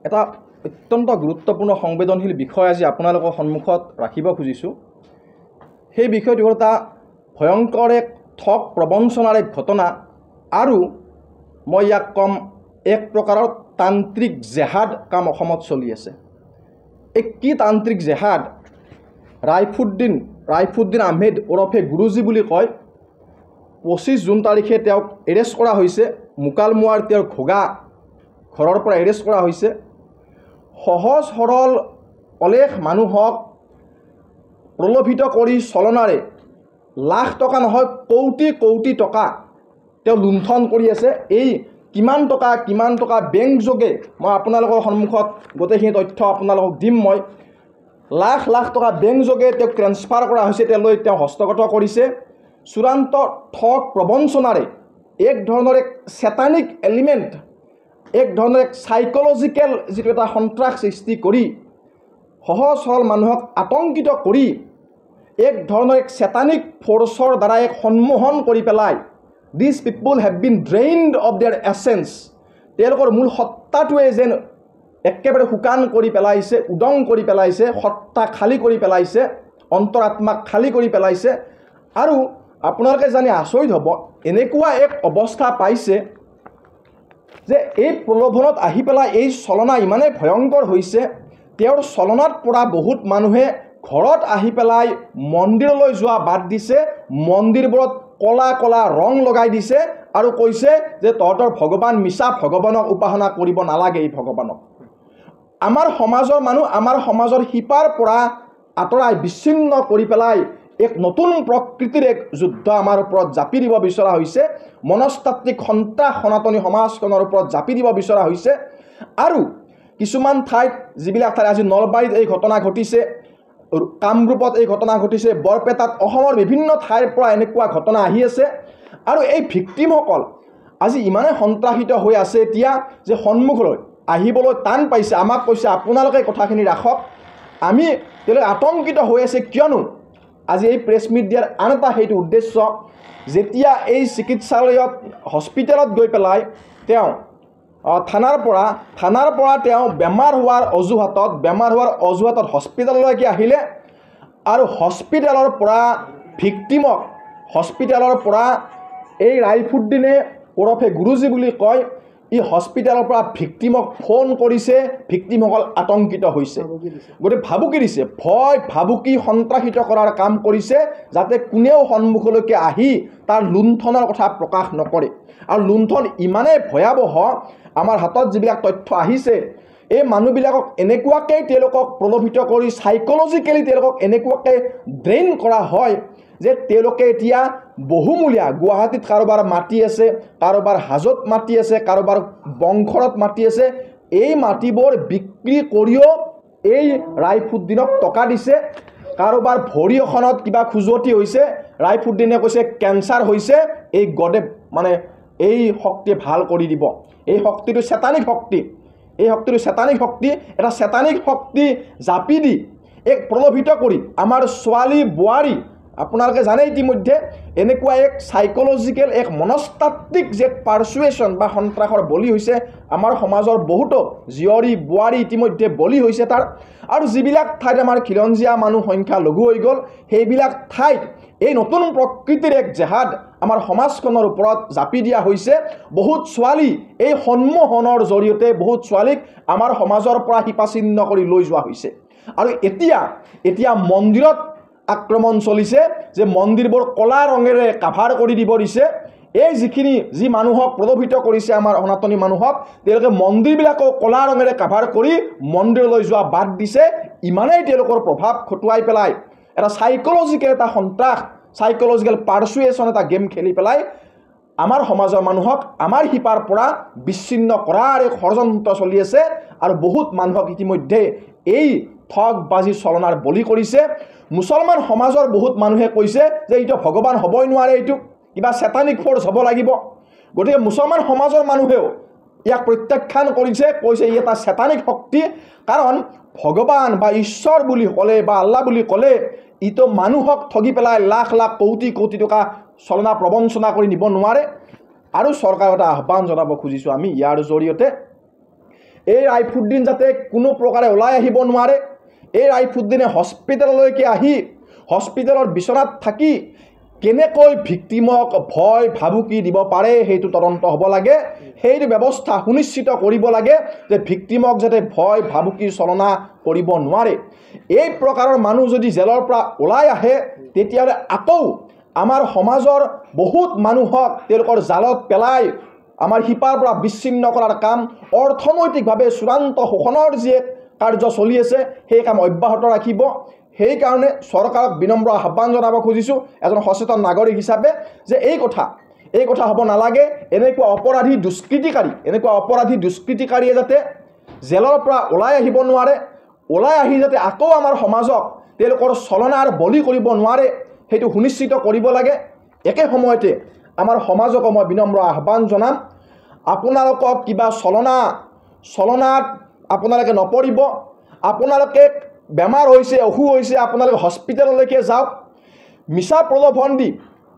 এটা অত্যন্ত গুৰুত্বপূৰ্ণ সংবেদনশীল বিষয় আজি আপোনালোকৰ সন্মুখত ৰাখিব খুজিছোঁ। সেই বিষয়টো হ'ল এটা ভয়ংকৰ এক ঠগ প্ৰবঞ্চনাৰ এক ঘটনা আৰু মই ইয়াক ক'ম এক প্ৰকাৰৰ তান্ত্ৰিক জেহাদ কাম অসমত চলি আছে। এই কি তান্ত্ৰিক জেহাদ? ৰাইফুদ্দিন আহমেদ ওৰফে গুৰুজী বুলি কয়। 25 জুন তাৰিখে তেওঁক এৰেষ্ট কৰা হৈছে। মুকালমুৱাৰ তেওঁৰ ঘোগা ঘৰৰ পৰা এৰেষ্ট কৰা হৈছে। সহজ সৰল অলেখ মানুহক প্ৰলোভিত কৰি চলনাৰে লাখ টকা নহয় কোটি কোটি টকা তেওঁ লুণ্ঠন কৰি আছে। এই কিমান টকা বেংক যোগে মই আপোনালোকৰ সন্মুখত গোটেইখিনি তথ্য আপোনালোকক দিম। মই লাখ লাখ টকা বেংক যোগে তেওঁক ট্ৰেন্সফাৰ কৰা হৈছে, তেওঁ হস্তগত কৰিছে। চূড়ান্ত ঠগ প্ৰবঞ্চনাৰে এক ধৰণৰ এক চেটানিক এলিমেণ্ট, এক ধৰণৰ এক চাইকলজিকেল যিটো এটা সন্ত্ৰাস সৃষ্টি কৰি সহজ সৰল মানুহক আতংকিত কৰি এক ধৰণৰ এক চেটানিক ফ'ৰ্চৰ দ্বাৰা এক সন্মোহন কৰি পেলাই দিছ পিপুল have been ড্ৰেইনড of there essence, তেওঁলোকৰ মূল সত্তাটোৱে যেন একেবাৰে শুকান কৰি পেলাইছে, উদং কৰি পেলাইছে, সত্তা খালী কৰি পেলাইছে, অন্তৰাত্মাক খালী কৰি পেলাইছে। আৰু আপোনালোকে জানি আচৰিত হ'ব, এনেকুৱা এক অৱস্থা পাইছে যে এই প্ৰলোভনত আহি পেলাই এই চলনা ইমানেই ভয়ংকৰ হৈছে, তেওঁৰ চলনাত পৰা বহুত মানুহে ঘৰত আহি পেলাই মন্দিৰলৈ যোৱা বাদ দিছে, মন্দিৰবোৰত কলা কলা ৰং লগাই দিছে আৰু কৈছে যে তহঁতৰ ভগৱান মিছা, ভগৱানক উপাসনা কৰিব নালাগে। এই ভগৱানক আমাৰ সমাজৰ মানুহ, আমাৰ সমাজৰ শিপাৰ পৰা আঁতৰাই বিচ্ছিন্ন কৰি পেলাই এক নতুন প্ৰকৃতিৰ এক যুদ্ধ আমাৰ ওপৰত জাপি দিব বিচৰা হৈছে। মনস্তাত্ত্বিক সন্ত্ৰাস সনাতনী সমাজখনৰ ওপৰত জাপি দিব বিচৰা হৈছে। আৰু কিছুমান ঠাইত, যিবিলাক ঠাইত আজি নলবাৰীত এই ঘটনা ঘটিছে, কামৰূপত এই ঘটনা ঘটিছে, বৰপেটাত, অসমৰ বিভিন্ন ঠাইৰ পৰা এনেকুৱা ঘটনা আহি আছে। আৰু এই ভিক্টিমসকল আজি ইমানেই সন্ত্ৰাসিত হৈ আছে এতিয়া যে সন্মুখলৈ আহিবলৈ টান পাইছে। আমাক কৈছে আপোনালোকে কথাখিনি ৰাখক, আমি তেওঁলোকে আতংকিত হৈ আছে। কিয়নো আজি এই প্ৰেছ মিট দিয়াৰ আন এটা সেইটো উদ্দেশ্য, যেতিয়া এই চিকিৎসালয়ত হস্পিটেলত গৈ পেলাই তেওঁ থানাৰ পৰা তেওঁ বেমাৰ হোৱাৰ অজুহাতত হস্পিটেললৈকে আহিলে আৰু হস্পিটেলৰ পৰা ভিক্টিমক, হস্পিটেলৰ পৰা এই ৰাইফুদ্দিনে ওৰফে গুৰুজী বুলি কয়, ই হস্পিটেলৰ পৰা ভিক্টিমক ফোন কৰিছে। ভিক্টিমসকল আতংকিত হৈছে, গতিকে ভাবুকি দিছে, ভয় ভাবুকি সন্ত্ৰাসিত কৰাৰ কাম কৰিছে, যাতে কোনেও সন্মুখলৈকে আহি তাৰ লুণ্ঠনৰ কথা প্ৰকাশ নকৰে। আৰু লুণ্ঠন ইমানেই ভয়াৱহ, আমাৰ হাতত যিবিলাক তথ্য আহিছে, এই মানুহবিলাকক এনেকুৱাকৈ তেওঁলোকক প্ৰলোভিত কৰি চাইকলজিকেলি তেওঁলোকক এনেকুৱাকৈ ড্ৰেইন কৰা হয় যে তেওঁলোকে এতিয়া বহুমূলীয়া, গুৱাহাটীত কাৰোবাৰ মাটি আছে, কাৰোবাৰ হাজোত মাটি আছে, কাৰোবাৰ বংশৰত মাটি আছে, এই মাটিবোৰ বিক্ৰী কৰিও এই ৰাইফুদ্দিনক টকা দিছে। কাৰোবাৰ ভৰি এখনত কিবা খজুৱতি হৈছে, ৰাইফুদ্দিনে কৈছে কেঞ্চাৰ হৈছে, এই গডে এই শক্তিয়ে ভাল কৰি দিব। এই শক্তিটো চেতানিক শক্তি, এটা চেতানিক শক্তি জাপি দি এক প্ৰলোভিত কৰি আমাৰ ছোৱালী বোৱাৰী, আপোনালোকে জানে ইতিমধ্যে এনেকুৱা এক চাইকলজিকেল, এক মনস্তাত্ত্বিক যে পাৰ্চুৱেশ্যন বা সন্ত্ৰাসৰ বলি হৈছে আমাৰ সমাজৰ বহুতো জীয়ৰী বোৱাৰী ইতিমধ্যে বলি হৈছে তাৰ। আৰু যিবিলাক ঠাইত আমাৰ খিলঞ্জীয়া মানুহ সংখ্যা লঘু হৈ গ'ল, সেইবিলাক ঠাইত এই নতুন প্ৰকৃতিৰ এক জেহাদ আমাৰ সমাজখনৰ ওপৰত জাপি দিয়া হৈছে। বহুত ছোৱালী এই সন্মোহনৰ জৰিয়তে বহুত ছোৱালীক আমাৰ সমাজৰ পৰা শিপাচিন্ন কৰি লৈ যোৱা হৈছে। আৰু এতিয়া মন্দিৰত আক্ৰমণ চলিছে যে মন্দিৰবোৰ ক'লা ৰঙেৰে কাভাৰ কৰি দিব দিছে। এই যি মানুহক প্ৰলোভিত কৰিছে আমাৰ সনাতনী মানুহক, তেওঁলোকে মন্দিৰবিলাকো ক'লা ৰঙেৰে কাভাৰ কৰি মন্দিৰলৈ যোৱা বাদ দিছে। ইমানেই তেওঁলোকৰ প্ৰভাৱ খটুৱাই পেলাই এটা চাইকলজিকেল এটা সন্ত্ৰাস, চাইকলজিকেল পাৰ্চুৱেশ্যন এটা গেম খেলি পেলাই আমাৰ সমাজৰ মানুহক আমাৰ শিপাৰ পৰা বিচ্ছিন্ন কৰাৰ এক ষড়যন্ত্ৰ চলি আছে। আৰু বহুত মানুহক ইতিমধ্যে এই ঠগবাজি চলনাৰ বলি কৰিছে। মুছলমান সমাজৰ বহুত মানুহে কৈছে যে এইটো ভগৱান হ'বই নোৱাৰে, এইটো কিবা চেটানিক ফ'ৰ্চ হ'ব লাগিব। গতিকে মুছলমান সমাজৰ মানুহেও ইয়াক প্ৰত্যাখ্যান কৰিছে, কৈছে ই এটা চেটানিক শক্তি। কাৰণ ভগৱান বা ঈশ্বৰ বুলি ক'লে বা আল্লাহ বুলি ক'লে ইটো মানুহক ঠগি পেলাই লাখ লাখ কোটি কোটি টকা চলনা প্ৰবঞ্চনা কৰি নিব নোৱাৰে। আৰু চৰকাৰক এটা আহ্বান জনাব খুজিছোঁ আমি ইয়াৰ জৰিয়তে এই ৰাইফুদ্দিন যাতে কোনো প্ৰকাৰে ওলাই আহিব নোৱাৰে, এই ৰাইফুদ্দিনে হস্পিটেললৈকে আহি হস্পিটেলৰ বিচনাত থাকি কেনেকৈ ভিক্টিমক ভয় ভাবুকি দিব পাৰে সেইটো তদন্ত হ'ব লাগে। সেইটো ব্যৱস্থা সুনিশ্চিত কৰিব লাগে যে ভিক্টিমক যাতে ভয় ভাবুকি চলনা কৰিব নোৱাৰে। এই প্ৰকাৰৰ মানুহ যদি জেলৰ পৰা ওলাই আহে তেতিয়াহ'লে আকৌ আমাৰ সমাজৰ বহুত মানুহক তেওঁলোকৰ জালত পেলাই আমাৰ শিপাৰ পৰা বিচ্ছিন্ন কৰাৰ কাম, অৰ্থনৈতিকভাৱে চূড়ান্ত শোষণৰ যি কাৰ্য চলি আছে সেই কাম অব্যাহত ৰাখিব। সেইকাৰণে চৰকাৰক বিনম্ৰ আহ্বান জনাব খুজিছোঁ এজন সচেতন নাগৰিক হিচাপে যে এই কথা হ'ব নালাগে। এনেকুৱা অপৰাধী দুষ্কৃতিকাৰীয়ে যাতে জেলৰ পৰা ওলাই আহিব নোৱাৰে, ওলাই আহি যাতে আকৌ আমাৰ সমাজক তেওঁলোকৰ চলনাৰ বলি কৰিব নোৱাৰে সেইটো সুনিশ্চিত কৰিব লাগে। একে সময়তে আমাৰ সমাজক মই বিনম্ৰ আহ্বান জনাম, আপোনালোকক কিবা চলনাত আপোনালোকে নপৰিব। আপোনালোকে বেমাৰ হৈছে, অসুখ হৈছে, আপোনালোকে হস্পিটেললৈকে যাওক। মিছা প্ৰলোভন দি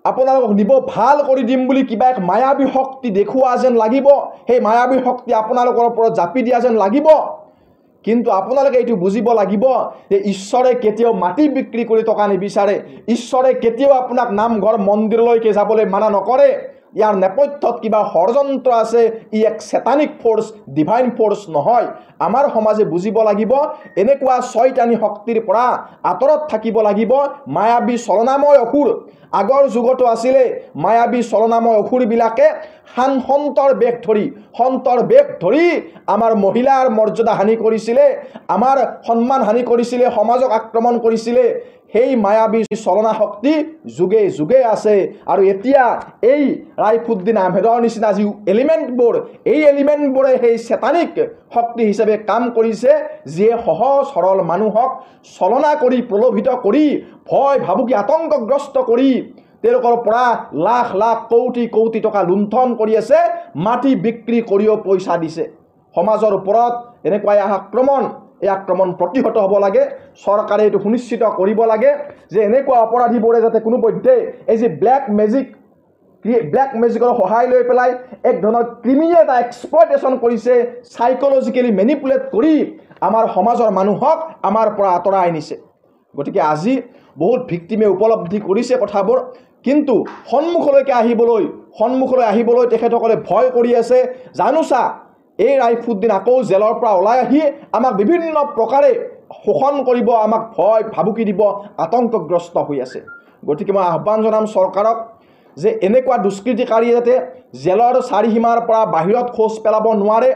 আপোনালোকক নিব ভাল কৰি দিম বুলি কিবা এক মায়াবী শক্তি দেখুওৱা যেন লাগিব, সেই মায়াবী শক্তি আপোনালোকৰ ওপৰত জাপি দিয়া যেন লাগিব। কিন্তু আপোনালোকে এইটো বুজিব লাগিব যে ঈশ্বৰে কেতিয়াও মাটি বিক্ৰী কৰি টকা নিবিচাৰে। ঈশ্বৰে কেতিয়াও আপোনাক নামঘৰ মন্দিৰলৈকে যাবলৈ মানা নকৰে। ইয়াৰ নেপথ্যত কিবা ষড়যন্ত্ৰ আছে, ই এক চেটানিক ফ'ৰ্চ, ডিভাইন ফ'ৰ্চ নহয়। আমাৰ সমাজে বুজিব লাগিব এনেকুৱা ছয়তানী শক্তিৰ পৰা আঁতৰত থাকিব লাগিব। মায়াবী চলনাময় অসুৰ আগৰ যুগতো আছিলে। মায়াবী চলনাময় অসুৰবিলাকে সন্তৰ বেগ ধৰি আমাৰ মহিলাৰ মৰ্যাদা হানি কৰিছিলে, আমাৰ সন্মান হানি কৰিছিলে, সমাজক আক্ৰমণ কৰিছিলে। সেই মায়াবী চলনা শক্তি যুগে যুগে আছে। আৰু এতিয়া এই ৰাইফুদ্দিন আহমেদৰ নিচিনা যি এলিমেণ্টবোৰে সেই চেতানিক শক্তি হিচাপে কাম কৰিছে, যিয়ে সহজ সৰল মানুহক চলনা কৰি প্ৰলোভিত কৰি ভয় ভাবুকি আতংকগ্ৰস্ত কৰি তেওঁলোকৰ পৰা লাখ লাখ কোটি টকা লুণ্ঠন কৰি আছে, মাটি বিক্ৰী কৰিও পইচা দিছে। সমাজৰ ওপৰত এনেকুৱা এই আক্ৰমণ প্ৰতিহত হ'ব লাগে। চৰকাৰে এইটো সুনিশ্চিত কৰিব লাগে যে এনেকুৱা অপৰাধীবোৰে যাতে কোনোপধ্যে এই যে ব্লেক মেজিকৰ সহায় লৈ পেলাই এক ধৰণৰ ক্ৰিমিনেল এটা এক্সপ্লইটেশ্যন কৰিছে, চাইক'লজিকেলি মেনিপুলেট কৰি আমাৰ সমাজৰ মানুহক আমাৰ পৰা আঁতৰাই নিছে। গতিকে আজি বহুত ভিক্টিমে উপলব্ধি কৰিছে কথাবোৰ, কিন্তু সন্মুখলৈ আহিবলৈ তেখেতসকলে ভয় কৰি আছে। জানোচা এই ৰাইফুদ্দিন আকৌ জেলৰ পৰা ওলাই আহি আমাক বিভিন্ন প্ৰকাৰে শোষণ কৰিব, আমাক ভয় ভাবুকি দিব, আতংকগ্ৰস্ত হৈ আছে। গতিকে মই আহ্বান জনাম চৰকাৰক যে এনেকুৱা দুষ্কৃতিকাৰীয়ে যাতে জেলৰ চাৰিসীমাৰ পৰা বাহিৰত খোজ পেলাব নোৱাৰে।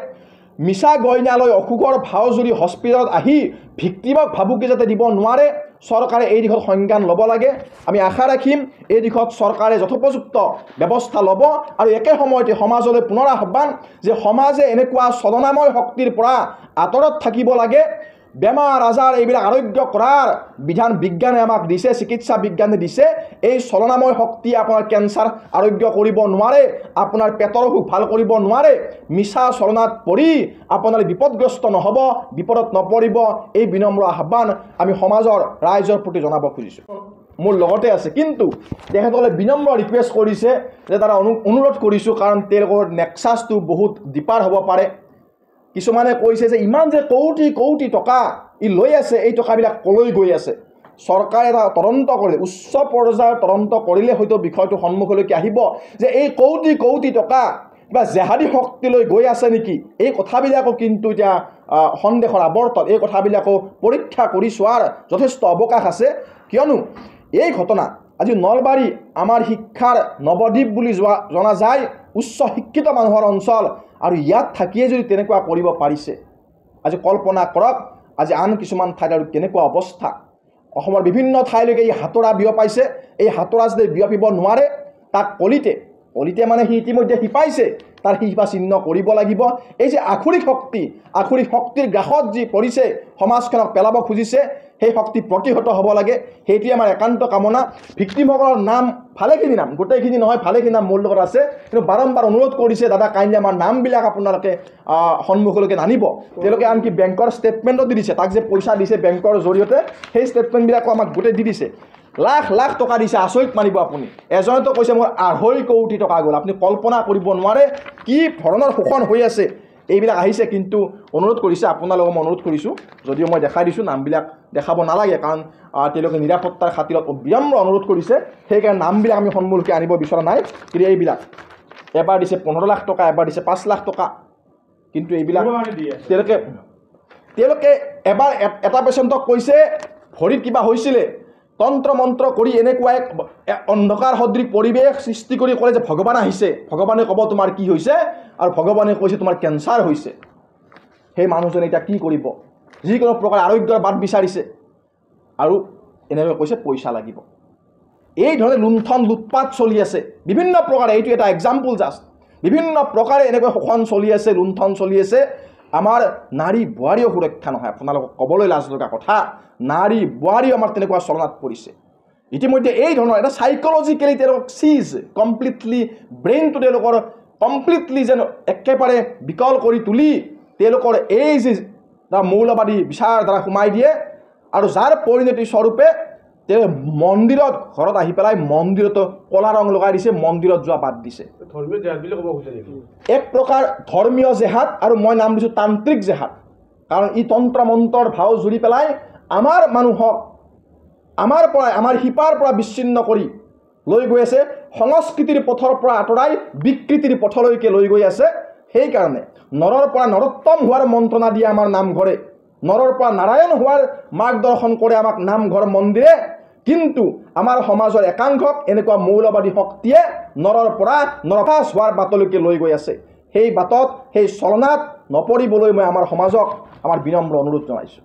মিছা গইনালৈ অসুখৰ ভাও জুৰি হস্পিটেলত আহি ভিক্টিমক ভাবুকি যাতে দিব নোৱাৰে, চৰকাৰে এই দিশত সংজ্ঞান ল'ব লাগে। আমি আশা ৰাখিম এই দিশত চৰকাৰে যথোপযুক্ত ব্যৱস্থা ল'ব। আৰু একে সময়তে সমাজলৈ পুনৰ আহ্বান যে সমাজে এনেকুৱা চলনাময় শক্তিৰ পৰা আঁতৰত থাকিব লাগে। বেমাৰ আজাৰ এইবিলাক আৰোগ্য কৰাৰ বিধান বিজ্ঞানে আমাক দিছে, চিকিৎসা বিজ্ঞানে দিছে। এই চলনাময় শক্তি আপোনাৰ কেঞ্চাৰ আৰোগ্য কৰিব নোৱাৰে, আপোনাৰ পেটৰ অসুখ ভাল কৰিব নোৱাৰে। মিছা চলনাত পৰি আপোনালোকে বিপদগ্ৰস্ত নহ'ব, বিপদত নপৰিব। এই বিনম্ৰ আহ্বান আমি সমাজৰ ৰাইজৰ প্ৰতি জনাব খুজিছোঁ। মোৰ লগতে আছে, কিন্তু তেখেতসকলে বিনম্ৰ ৰিকুৱেষ্ট কৰিছে যে তাৰা অনুৰোধ কৰিছোঁ, কাৰণ তেওঁলোকৰ নেক্সাছটো বহুত ডিপাৰ হ'ব পাৰে। কিছুমানে কৈছে যে ইমান যে কোটি টকা ই লৈ আছে, এই টকাবিলাক কলৈ গৈ আছে। চৰকাৰে এটা তদন্ত কৰিলে, উচ্চ পৰ্যায়ৰ তদন্ত কৰিলে হয়তো বিষয়টো সন্মুখলৈকে আহিব যে এই কোটি টকা কিবা জেহাদী শক্তিলৈ গৈ আছে নেকি। এই কথাবিলাকো কিন্তু এতিয়া সন্দেহৰ আৱৰ্তত, এই কথাবিলাকো পৰীক্ষা কৰি চোৱাৰ যথেষ্ট অৱকাশ আছে। কিয়নো এই ঘটনা আজি নলবাৰী আমাৰ শিক্ষাৰ নৱদ্বীপ বুলি জনা যায়, উচ্চ শিক্ষিত মানুহৰ অঞ্চল, আৰু ইয়াত থাকিয়ে যদি তেনেকুৱা কৰিব পাৰিছে, আজি কল্পনা কৰক আজি আন কিছুমান ঠাইত আৰু কেনেকুৱা অৱস্থা। অসমৰ বিভিন্ন ঠাইলৈকে এই হাতোৰা বিয়পাইছে। এই হাতোৰা যদি বিয়পিব নোৱাৰে, তাক কলিতে মানে সি ইতিমধ্যে শিপাইছে, তাৰ শিপা চিহ্ন কৰিব লাগিব। এই যে আখুৰিক শক্তিৰ গ্ৰাসত যি পৰিছে, সমাজখনক পেলাব খুজিছে, সেই শক্তি প্ৰতিহত হ'ব লাগে। সেইটোৱে আমাৰ একান্ত কামনা। ভিক্টিমসকলৰ নাম ভালেখিনি নাম, গোটেইখিনি নহয় ভালেখিনি নাম মোৰ লগত আছে, কিন্তু বাৰম্বাৰ অনুৰোধ কৰিছে দাদা কাইণ্ডলি আমাৰ নামবিলাক আপোনালোকে সন্মুখলৈকে নানিব। তেওঁলোকে আনকি বেংকৰ ষ্টেটমেণ্টত দি দিছে, তাক যে পইচা দিছে বেংকৰ জৰিয়তে, সেই ষ্টেটমেণ্টবিলাকো আমাক গোটেই দি দিছে। লাখ টকা দিছে, আচৰিত মানিব আপুনি। এজনেতো কৈছে মোৰ 2.5 কোটি টকা গ'ল। আপুনি কল্পনা কৰিব নোৱাৰে কি ধৰণৰ শোষণ হৈ আছে। এইবিলাক আহিছে, কিন্তু অনুৰোধ কৰিছে আপোনালোকক মই অনুৰোধ কৰিছোঁ, যদিও মই দেখাই দিছোঁ নামবিলাক দেখাব নালাগে, কাৰণ তেওঁলোকে নিৰাপত্তাৰ খাতিৰত বিনম্ৰ অনুৰোধ কৰিছে, সেইকাৰণে নামবিলাক আমি সন্মুখলৈ আনিব বিচৰা নাই। কিন্তু এইবিলাক এবাৰ দিছে 15 লাখ টকা, এবাৰ দিছে 5 লাখ টকা, কিন্তু এইবিলাক তেওঁলোকে এবাৰ এটা পেচেণ্টক কৈছে ভৰিত কিবা হৈছিলে, তন্ত্ৰ মন্ত্ৰ কৰি এনেকুৱা এক অন্ধকাৰ সদৃশ পৰিৱেশ সৃষ্টি কৰি ক'লে যে ভগৱান আহিছে, ভগৱানে ক'ব তোমাৰ কি হৈছে, আৰু ভগৱানে কৈছে তোমাৰ কেঞ্চাৰ হৈছে। সেই মানুহজনে এতিয়া কি কৰিব? যিকোনো প্ৰকাৰে আৰোগ্যৰ বাট বিচাৰিছে আৰু এনেকৈ কৈছে পইচা লাগিব। এই ধৰণে লুণ্ঠন লুটপাট চলি আছে বিভিন্ন প্ৰকাৰে। এইটো এটা এক্সাম্পল জাষ্ট। বিভিন্ন প্ৰকাৰে এনেকৈ শোষণ চলি আছে, লুণ্ঠন চলি আছে। আমাৰ নাৰী বোৱাৰীও সুৰক্ষা নহয়। আপোনালোকক ক'বলৈ লাজ লগা কথা, নাৰী বোৱাৰীও আমাৰ তেনেকুৱা চলনাত পৰিছে। ইতিমধ্যে এই ধৰণৰ এটা চাইক'লজিকেলি তেওঁলোকক চিজ কমপ্লিটলি, ব্ৰেইনটো তেওঁলোকৰ কমপ্লিটলি যেন একেবাৰে বিকল কৰি তুলি তেওঁলোকৰ এই যি মৌলবাদী বিচাৰ দ্বাৰা সোমাই দিয়ে, আৰু যাৰ পৰিণতি স্বৰূপে তেওঁ মন্দিৰত ঘৰত আহি পেলাই মন্দিৰতো ক'লা ৰং লগাই দিছে, মন্দিৰত যোৱা বাদ দিছে। ধৰ্মীয় জেহাদ বুলি ক'ব খুজিছে নেকি? এক প্ৰকাৰ ধৰ্মীয় জেহাদ, আৰু মই নাম দিছোঁ তান্ত্ৰিক জেহাদ। কাৰণ ই তন্ত্ৰ মন্ত্ৰৰ ভাও জুৰি পেলাই আমাৰ মানুহক আমাৰ শিপাৰ পৰা বিচ্ছিন্ন কৰি লৈ গৈ আছে, সংস্কৃতিৰ পথৰ পৰা আঁতৰাই বিকৃতিৰ পথলৈকে লৈ গৈ আছে। সেইকাৰণে নৰৰ পৰা নৰোত্তম হোৱাৰ মন্ত্ৰণা দিয়ে আমাৰ নামঘৰে, নৰৰ পৰা নাৰায়ণ হোৱাৰ মাৰ্গদৰ্শন কৰে আমাক নামঘৰ মন্দিৰে। কিন্তু আমাৰ সমাজৰ একাংশক এনেকুৱা মৌলবাদী শক্তিয়ে নৰৰ পৰা নৰকাচ হোৱাৰ বাটলৈকে লৈ গৈ আছে। সেই বাটত, সেই চলনাত নপৰিবলৈ মই আমাৰ সমাজক আমাৰ বিনম্ৰ অনুৰোধ জনাইছোঁ।